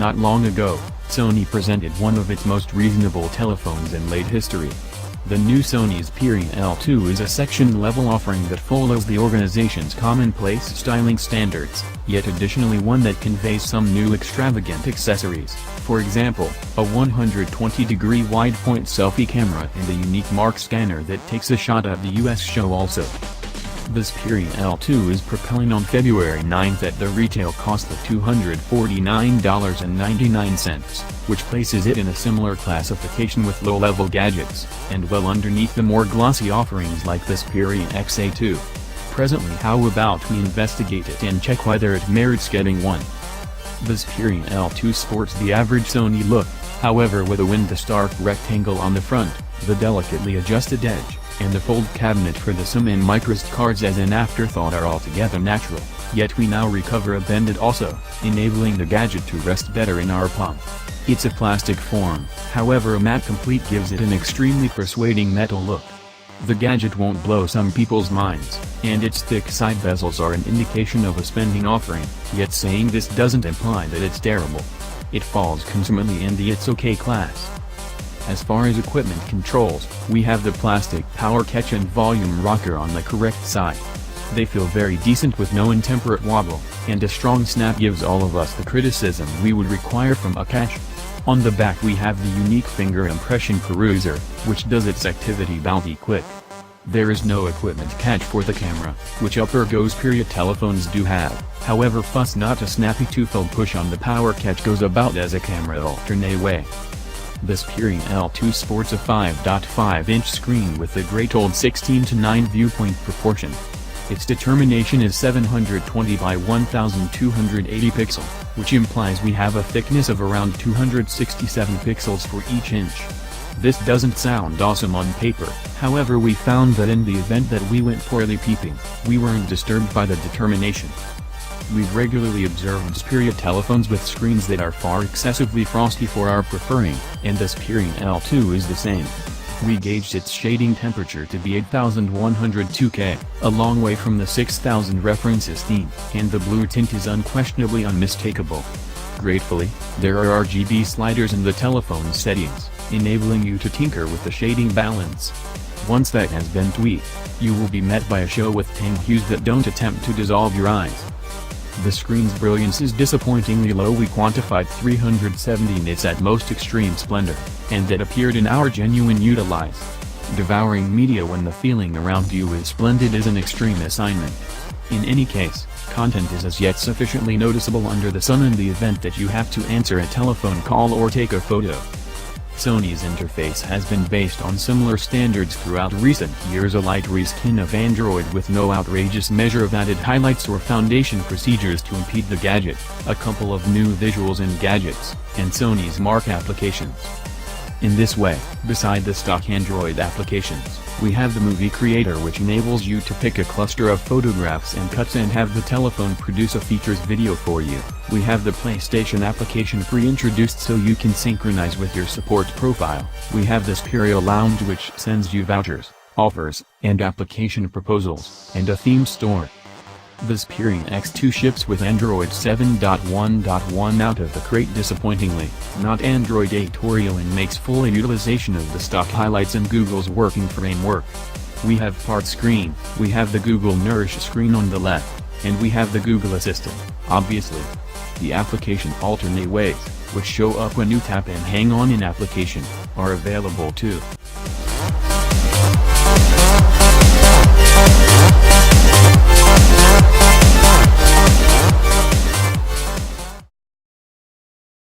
Not long ago, Sony presented one of its most reasonable telephones in late history. The new Sony Xperia L2 is a section-level offering that follows the organization's commonplace styling standards, yet additionally one that conveys some new extravagant accessories, for example, a 120-degree wide-point selfie camera and a unique mark scanner that takes a shot at the US show also. The Xperia L2 is propelling on February 9th at the retail cost of $249.99, which places it in a similar classification with low-level gadgets, and well underneath the more glossy offerings like the Xperia XA2. Presently, how about we investigate it and check whether it merits getting one. The Xperia L2 sports the average Sony look, however, with a window-stark rectangle on the front, the delicately adjusted edge, and the fold cabinet for the SIM and microSD cards as an afterthought are altogether natural, yet we now recover a bend it also, enabling the gadget to rest better in our palm. It's a plastic form, however a matte complete gives it an extremely persuading metal look. The gadget won't blow some people's minds, and its thick side bezels are an indication of a spending offering, yet saying this doesn't imply that it's terrible. It falls consummately in the it's okay class. As far as equipment controls, we have the plastic power catch and volume rocker on the correct side. They feel very decent with no intemperate wobble, and a strong snap gives all of us the criticism we would require from a catch. On the back we have the unique finger impression peruser, which does its activity bounty quick. There is no equipment catch for the camera, which upper Xperia telephones do have, however fuss not a snappy two-fold push on the power catch goes about as a camera alternate way. The Xperia L2 sports a 5.5-inch screen with a great old 16:9 viewpoint proportion. Its determination is 720 by 1280 pixel, which implies we have a thickness of around 267 pixels for each inch. This doesn't sound awesome on paper, however we found that in the event that we went poorly peeping, we weren't disturbed by the determination. We've regularly observed Xperia telephones with screens that are far excessively frosty for our preferring, and the Xperia L2 is the same. We gauged its shading temperature to be 8102 K, a long way from the 6000 references theme, and the blue tint is unquestionably unmistakable. Gratefully, there are RGB sliders in the telephone settings, enabling you to tinker with the shading balance. Once that has been tweaked, you will be met by a show with tang hues that don't attempt to dissolve your eyes. The screen's brilliance is disappointingly low. We quantified 370 nits at most extreme splendor, and that appeared in our genuine utilize. Devouring media when the feeling around you is splendid is an extreme assignment. In any case, content is as yet sufficiently noticeable under the sun in the event that you have to answer a telephone call or take a photo. Sony's interface has been based on similar standards throughout recent years, a light reskin of Android with no outrageous measure of added highlights or foundation procedures to impede the gadget, a couple of new visuals and gadgets, and Sony's mark applications. In this way, beside the stock Android applications, we have the Movie Creator, which enables you to pick a cluster of photographs and cuts and have the telephone produce a features video for you. We have the PlayStation application pre-introduced so you can synchronize with your support profile. We have the Xperia Lounge, which sends you vouchers, offers, and application proposals, and a theme store. The Xperia X2 ships with Android 7.1.1 out of the crate, disappointingly, not Android 8 Oreo, and makes full utilization of the stock highlights and Google's working framework. We have part screen, we have the Google Nourish screen on the left, and we have the Google Assistant, obviously. The application alternate ways, which show up when you tap and hang on an application, are available too.